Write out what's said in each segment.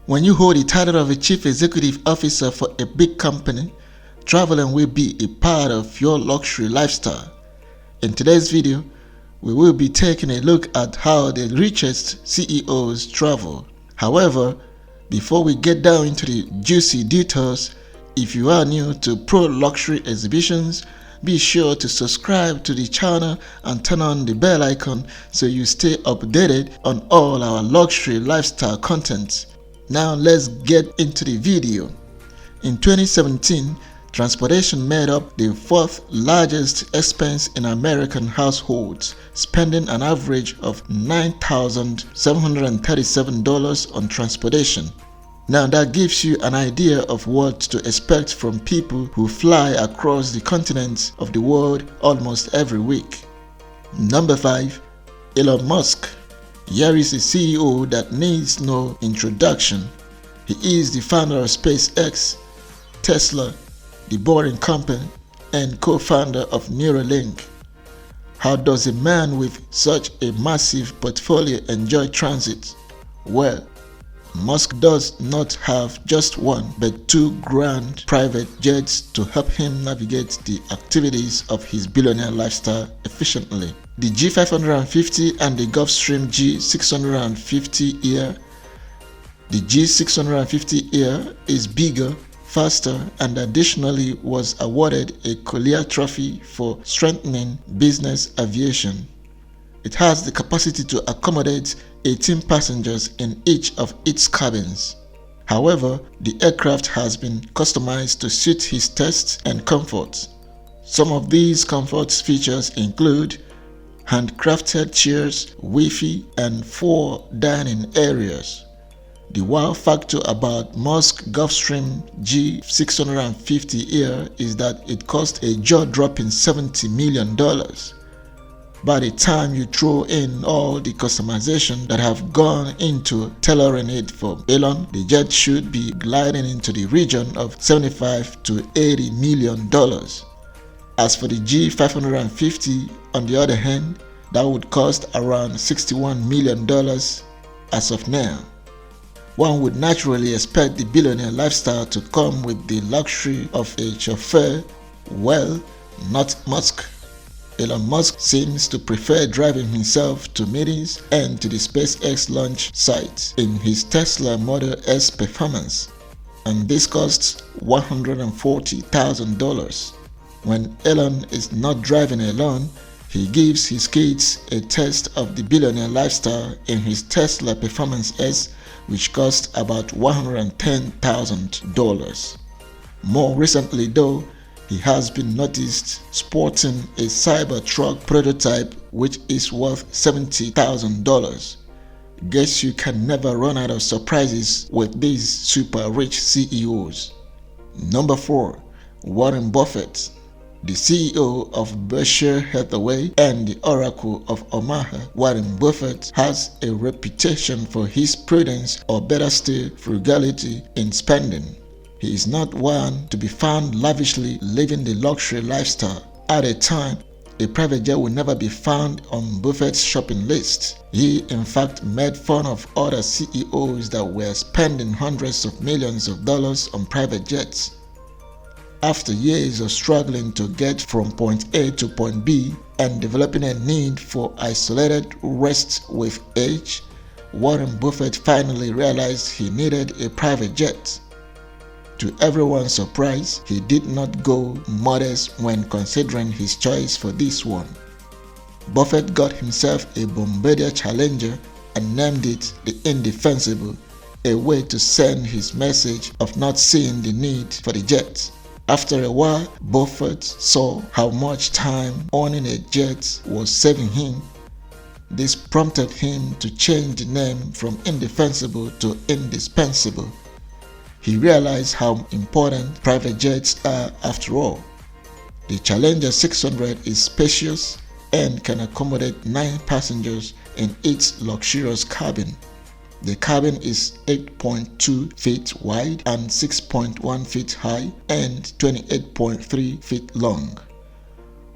When you hold the title of a chief executive officer for a big company, traveling will be a part of your luxury lifestyle. In today's video, we will be taking a look at how the richest CEOs travel. However, before we get down into the juicy details, if you are new to Pro Luxury Exhibitions, be sure to subscribe to the channel and turn on the bell icon so you stay updated on all our luxury lifestyle content. Now let's get into the video. In 2017, transportation made up the fourth largest expense in American households, spending an average of $9,737 on transportation. Now that gives you an idea of what to expect from people who fly across the continents of the world almost every week. Number 5. Elon Musk. Here is a CEO that needs no introduction. He is the founder of SpaceX, Tesla, The Boring Company, and co-founder of Neuralink. How does a man with such a massive portfolio enjoy transit? Well, Musk does not have just one but two grand private jets to help him navigate the activities of his billionaire lifestyle efficiently. The G550 and the Gulfstream G650 The G650 is bigger, faster, and additionally was awarded a Collier trophy for strengthening business aviation. It has the capacity to accommodate 18 passengers in each of its cabins. However, the aircraft has been customized to suit his tastes and comforts. Some of these comfort features include handcrafted chairs, Wi-Fi, and 4 dining areas. The wow factor about Musk Gulfstream G650 is that it cost a jaw-dropping $70 million. By the time you throw in all the customization that have gone into tailoring it for Elon, the jet should be gliding into the region of $75 to $80 million. As for the G550, on the other hand, that would cost around $61 million as of now. One would naturally expect the billionaire lifestyle to come with the luxury of a chauffeur. Well, not Musk. Elon Musk seems to prefer driving himself to meetings and to the SpaceX launch site in his Tesla Model S Performance, and this costs $140,000. When Elon is not driving alone, he gives his kids a taste of the billionaire lifestyle in his Tesla Performance S, which costs about $110,000. More recently though, he has been noticed sporting a Cybertruck prototype which is worth $70,000. Guess you can never run out of surprises with these super rich CEOs. Number 4. Warren Buffett. The CEO of Berkshire Hathaway and the Oracle of Omaha, Warren Buffett has a reputation for his prudence, or better still, frugality in spending. He is not one to be found lavishly living the luxury lifestyle. At a time, a private jet will never be found on Buffett's shopping list. He in fact made fun of other CEOs that were spending hundreds of millions of dollars on private jets. After years of struggling to get from point A to point B and developing a need for isolated rest with age, Warren Buffett finally realized he needed a private jet. To everyone's surprise, he did not go modest when considering his choice for this one. Buffett got himself a Bombardier Challenger and named it the Indefensible, a way to send his message of not seeing the need for the jet. After a while, Buffett saw how much time owning a jet was saving him. This prompted him to change the name from Indefensible to Indispensable. He realized how important private jets are after all. The Challenger 600 is spacious and can accommodate 9 passengers in its luxurious cabin. The cabin is 8.2 feet wide and 6.1 feet high and 28.3 feet long.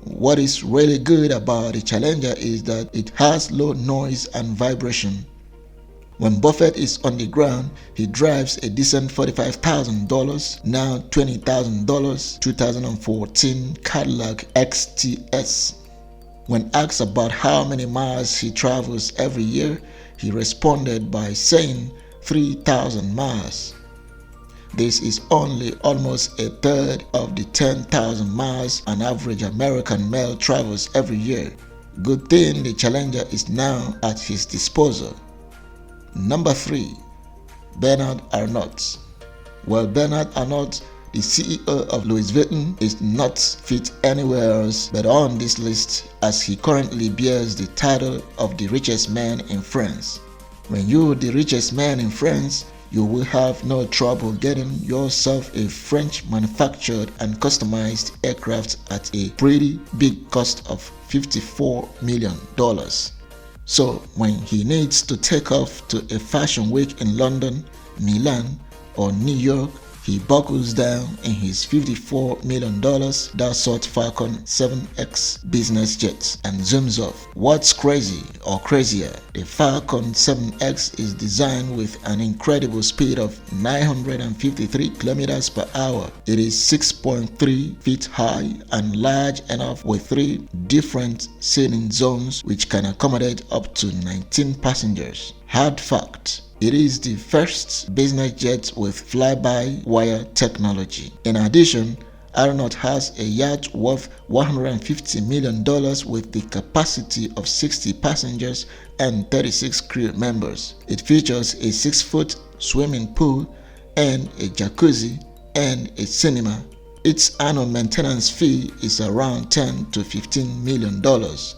What is really good about the Challenger is that it has low noise and vibration. When Buffett is on the ground, he drives a decent $45,000, now $20,000, 2014 Cadillac XTS. When asked about how many miles he travels every year, he responded by saying 3,000 miles. This is only almost a third of the 10,000 miles an average American male travels every year. Good thing the Challenger is now at his disposal. Number 3. Bernard Arnault. Well, Bernard Arnault, the CEO of Louis Vuitton, is not fit anywhere else but on this list, as he currently bears the title of the richest man in France. When you're the richest man in France, you will have no trouble getting yourself a French manufactured and customized aircraft at a pretty big cost of $54 million. So when he needs to take off to a fashion week in London, Milan, or New York, he buckles down in his $54 million Dassault Falcon 7X business jet and zooms off. What's crazy or crazier, the Falcon 7X is designed with an incredible speed of 953 kilometers per hour. It is 6.3 feet high and large enough with 3 different seating zones which can accommodate up to 19 passengers. Hard fact: it is the first business jet with fly-by-wire technology. In addition, ARNAULT has a yacht worth $150 million with the capacity of 60 passengers and 36 crew members. It features a 6-foot swimming pool and a jacuzzi and a cinema. Its annual maintenance fee is around $10 to $15 million.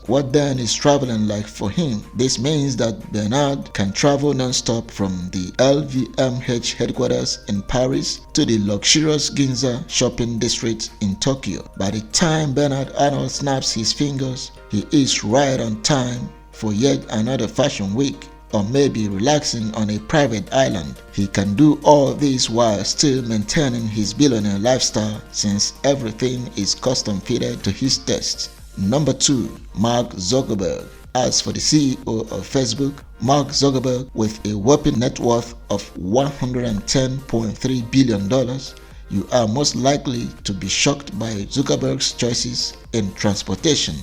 What then is traveling like for him? This means that Bernard can travel non-stop from the LVMH headquarters in Paris to the luxurious Ginza shopping district in Tokyo. By the time Bernard Arnault snaps his fingers, he is right on time for yet another fashion week, or maybe relaxing on a private island. He can do all this while still maintaining his billionaire lifestyle, since everything is custom fitted to his taste. Number 2. Mark Zuckerberg. As for the CEO of Facebook, Mark Zuckerberg, with a whopping net worth of $110.3 billion, you are most likely to be shocked by Zuckerberg's choices in transportation.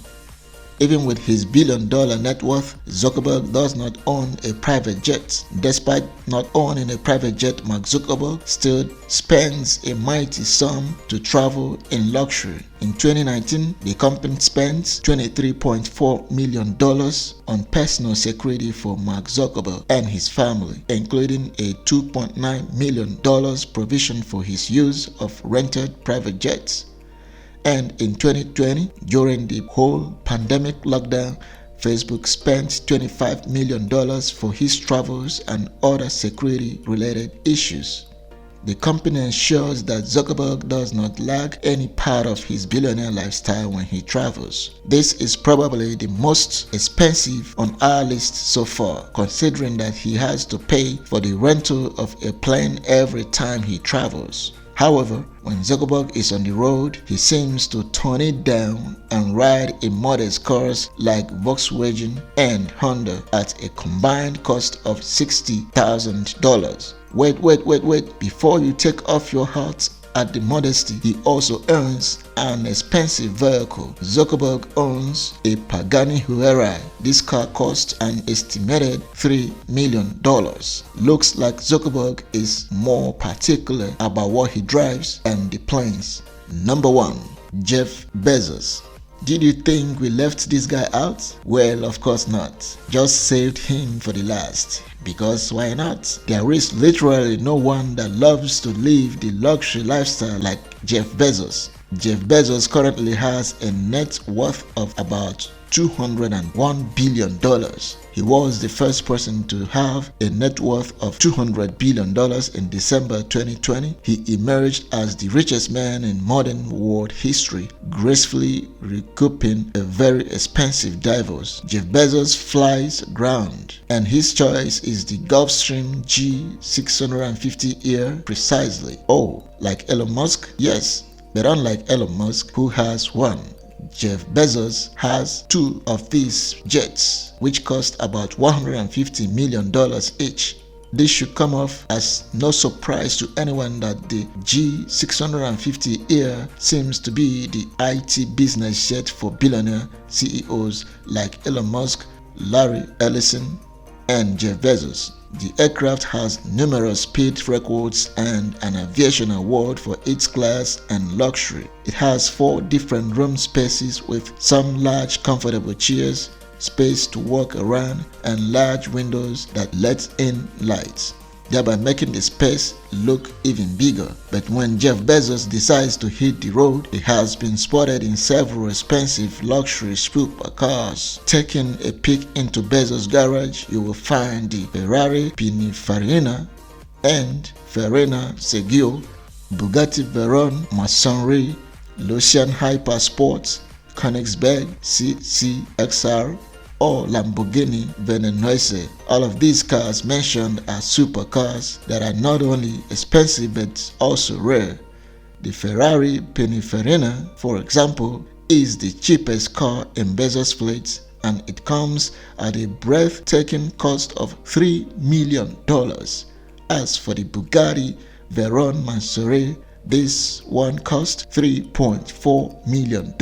Even with his billion-dollar net worth, Zuckerberg does not own a private jet. Despite not owning a private jet, Mark Zuckerberg still spends a mighty sum to travel in luxury. In 2019, the company spent $23.4 million on personal security for Mark Zuckerberg and his family, including a $2.9 million provision for his use of rented private jets. And in 2020, during the whole pandemic lockdown, Facebook spent $25 million for his travels and other security-related issues. The company ensures that Zuckerberg does not lack any part of his billionaire lifestyle when he travels. This is probably the most expensive on our list so far, considering that he has to pay for the rental of a plane every time he travels. However, when Zuckerberg is on the road, he seems to tone it down and ride in modest cars like Volkswagen and Honda at a combined cost of $60,000. Wait, before you take off your hat at the modesty, he also owns an expensive vehicle. Zuckerberg owns a Pagani Huayra. This car costs an estimated $3 million. Looks like Zuckerberg is more particular about what he drives and the planes. Number 1. Jeff Bezos. Did you think we left this guy out? Well, of course not. Just saved him for the last. Because why not? There is literally no one that loves to live the luxury lifestyle like Jeff Bezos. Jeff Bezos currently has a net worth of about $201 billion. He was the first person to have a net worth of $200 billion in December 2020. He emerged as the richest man in modern world history, gracefully recouping a very expensive divorce. Jeff Bezos flies ground, and his choice is the Gulfstream G650 precisely. Oh, like Elon Musk? Yes, but unlike Elon Musk, who has one, Jeff Bezos has 2 of these jets, which cost about $150 million each. This should come off as no surprise to anyone that the G650 seems to be the IT business jet for billionaire CEOs like Elon Musk, Larry Ellison, and Jeff Bezos. The aircraft has numerous speed records and an aviation award for its class and luxury. It has 4 different room spaces with some large comfortable chairs, space to walk around, and large windows that let in lights, thereby making the space look even bigger. But when Jeff Bezos decides to hit the road, he has been spotted in several expensive luxury supercars. Taking a peek into Bezos' garage, you will find the Ferrari Pininfarina and Ferrari Segio, Bugatti Veyron Masonry, Lucien Hyper Sports, Koenigsberg CCXR, or Lamborghini Venenoise. All of these cars mentioned are supercars that are not only expensive but also rare. The Ferrari Pininfarina, for example, is the cheapest car in Bezos' fleet, and it comes at a breathtaking cost of $3 million. As for the Bugatti Veyron Masonry, this one cost $3.4 million.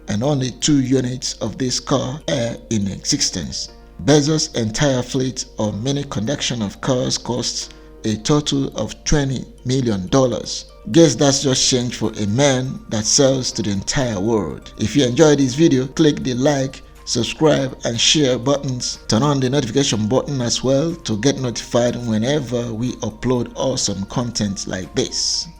And only 2 units of this car are in existence. Bezos' entire fleet or mini collection of cars costs a total of $20 million. Guess that's just change for a man that sells to the entire world. If you enjoyed this video, click the like, subscribe and share buttons. Turn on the notification button as well to get notified whenever we upload awesome content like this.